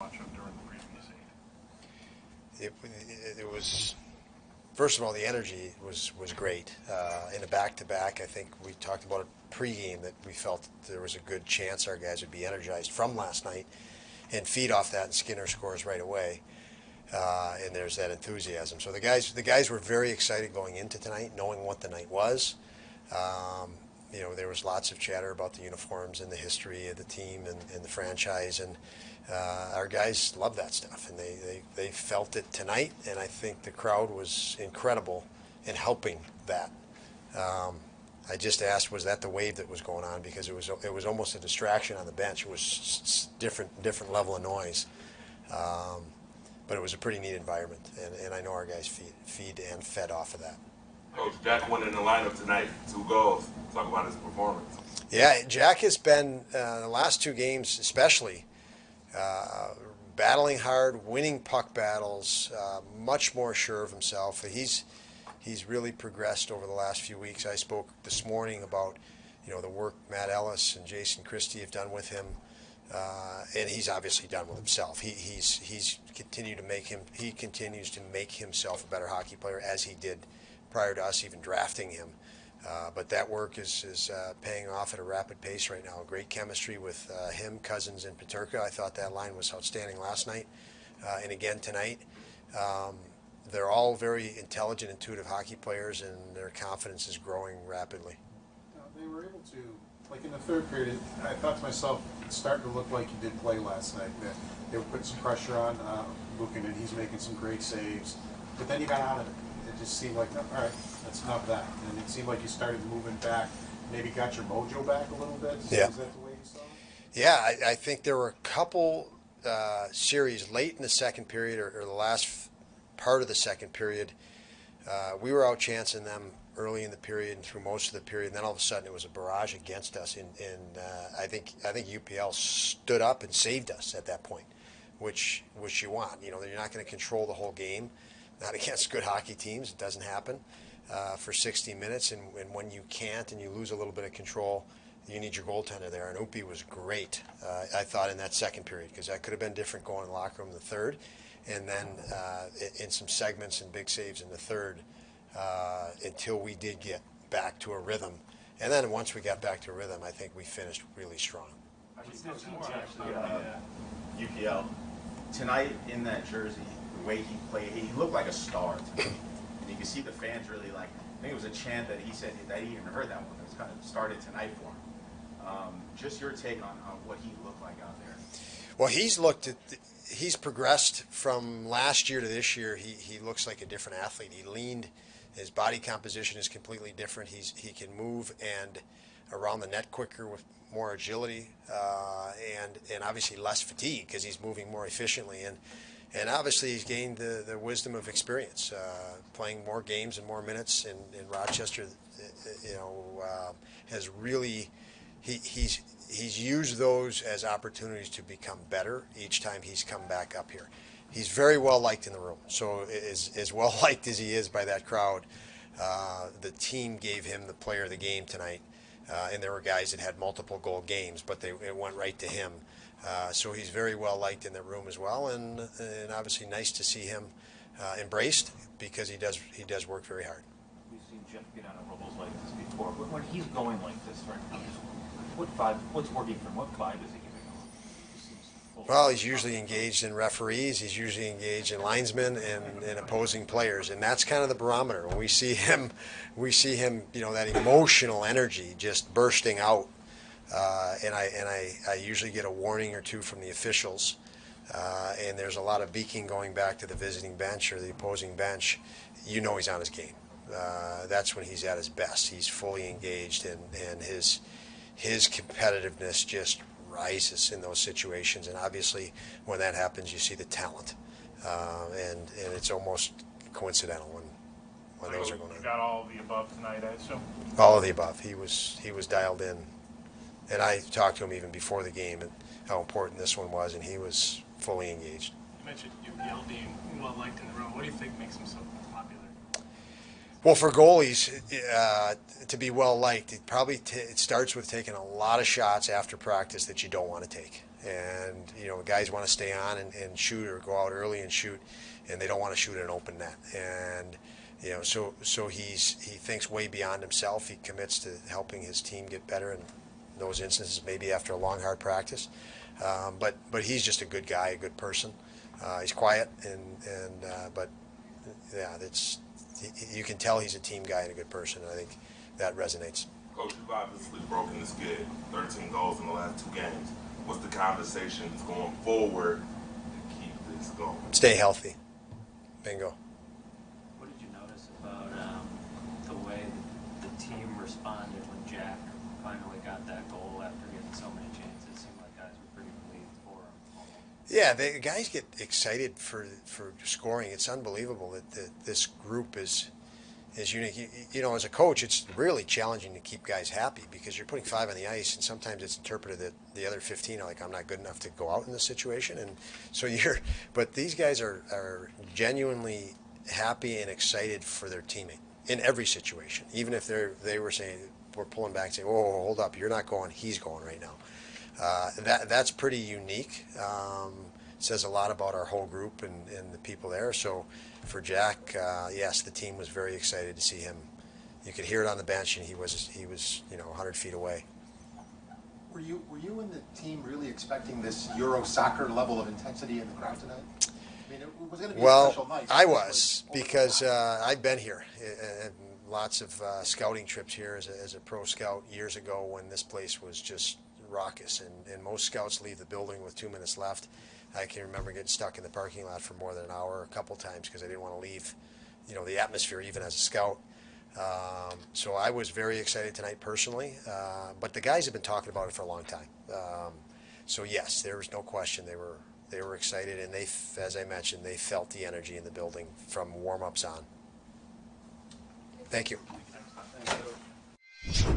Much of during the previous 8. It was, first of all, the energy was great. In a back-to-back, I think we talked about it pregame that we felt there was a good chance our guys would be energized from last night and feed off that, and Skinner scores right away. And there's that enthusiasm. So the guys were very excited going into tonight, knowing what the night was. There was lots of chatter about the uniforms and the history of the team and the franchise, and our guys love that stuff, and they felt it tonight, and I think the crowd was incredible in helping that. I just asked, was that the wave that was going on? Because it was almost a distraction on the bench. It was different level of noise. But it was a pretty neat environment, and I know our guys feed and fed off of that. Coach, Jack went in the lineup tonight, 2 goals. Talk about his performance. Yeah, Jack has been, the last 2 games especially, battling hard, winning puck battles, much more sure of himself. He's really progressed over the last few weeks. I spoke this morning about the work Matt Ellis and Jason Christie have done with him. And he's obviously done with himself. He continues to make himself a better hockey player, as he did prior to us even drafting him. But that work is paying off at a rapid pace right now. Great chemistry with him, Cousins, and Peterka. I thought that line was outstanding last night, and again tonight. They're all very intelligent, intuitive hockey players, and their confidence is growing rapidly. They were able to, like in the third period, I thought to myself, it's starting to look like you did play last night. They were putting some pressure on Buchanan. He's making some great saves. But then you got out of it. It just seemed like, all right, that's enough of that. And it seemed like you started moving back, maybe got your mojo back a little bit. So yeah. Is that the way you saw it? Yeah, I think there were a couple series late in the second period or the last part of the second period. We were out chancing them early in the period and through most of the period, and then all of a sudden it was a barrage against us. And I think UPL stood up and saved us at that point, which you want. You're not going to control the whole game, not against good hockey teams. It doesn't happen for 60 minutes, and when you can't and you lose a little bit of control, you need your goaltender there. And Upi was great, I thought, in that second period, because that could have been different going in the locker room in the third, and then in some segments and big saves in the third. Until we did get back to a rhythm. And then once we got back to a rhythm, I think we finished really strong. UPL. Tonight in that jersey, the way he played, he looked like a star to me. And you can see the fans really like, I think it was a chant that he said that he even heard that one. It was kind of started tonight for him. Just your take on what he looked like out there. Well, he's progressed from last year to this year. He looks like a different athlete. He leaned. His body composition is completely different. He can move and around the net quicker with more agility and obviously less fatigue because he's moving more efficiently. And obviously he's gained the wisdom of experience, playing more games and more minutes in Rochester. Has really he's used those as opportunities to become better each time he's come back up here. He's very well liked in the room. So as well liked as he is by that crowd, the team gave him the player of the game tonight. And there were guys that had multiple goal games, but it went right to him. So he's very well liked in the room as well, and obviously nice to see him embraced because he does work very hard. We've seen Jeff get on a roll like this before. When he's going like this right now, what's working for him? What vibe is he giving off? Well, he's usually engaged in referees. He's usually engaged in linesmen and opposing players, and that's kind of the barometer. When we see him, that emotional energy just bursting out. And I usually get a warning or two from the officials, and there's a lot of beaking going back to the visiting bench or the opposing bench. He's on his game. That's when he's at his best. He's fully engaged, and his competitiveness just rises in those situations. And obviously, when that happens, you see the talent, and it's almost coincidental when those are going on. You got all of the above tonight, I assume. All of the above. He was dialed in. And I talked to him even before the game and how important this one was, and he was fully engaged. You mentioned UPL being well liked in the room. What do you think makes him so popular? Well, for goalies to be well liked, it starts with taking a lot of shots after practice that you don't want to take, And guys want to stay on and shoot or go out early and shoot, and they don't want to shoot an open net. And so he thinks way beyond himself. He commits to helping his team get better in those instances, maybe after a long, hard practice. But he's just a good guy, a good person. He's quiet, but yeah, you can tell he's a team guy and a good person. And I think that resonates. Coach, you've obviously broken the skid. 13 goals in the last 2 games. What's the conversations going forward to keep this going? Stay healthy. Bingo. What did you notice about the way the team responded when Jack finally got that goal after getting so many chances? It seemed like guys were pretty relieved for him. Yeah, the guys get excited for scoring. It's unbelievable that this group is unique. As a coach, it's really challenging to keep guys happy because you're putting 5 on the ice, and sometimes it's interpreted that the other 15 are like, I'm not good enough to go out in this situation, and so but these guys are genuinely happy and excited for their teammate in every situation, even if they were saying, we're pulling back and saying, whoa, hold up, you're not going, he's going right now. That's pretty unique. Says a lot about our whole group and the people there. So for Jack, yes, the team was very excited to see him. You could hear it on the bench, and he was 100 feet away. Were you and the team really expecting this Euro soccer level of intensity in the crowd tonight? I mean, it was going to be a special night. I was, because I've been here. Lots of scouting trips here as a pro scout years ago when this place was just raucous, and most scouts leave the building with 2 minutes left. I can remember getting stuck in the parking lot for more than an hour a couple times because I didn't want to leave, the atmosphere even as a scout. So I was very excited tonight personally, but the guys have been talking about it for a long time. So yes, there was no question they were excited, and they, as I mentioned, they felt the energy in the building from warm-ups on. Thank you. Thank you.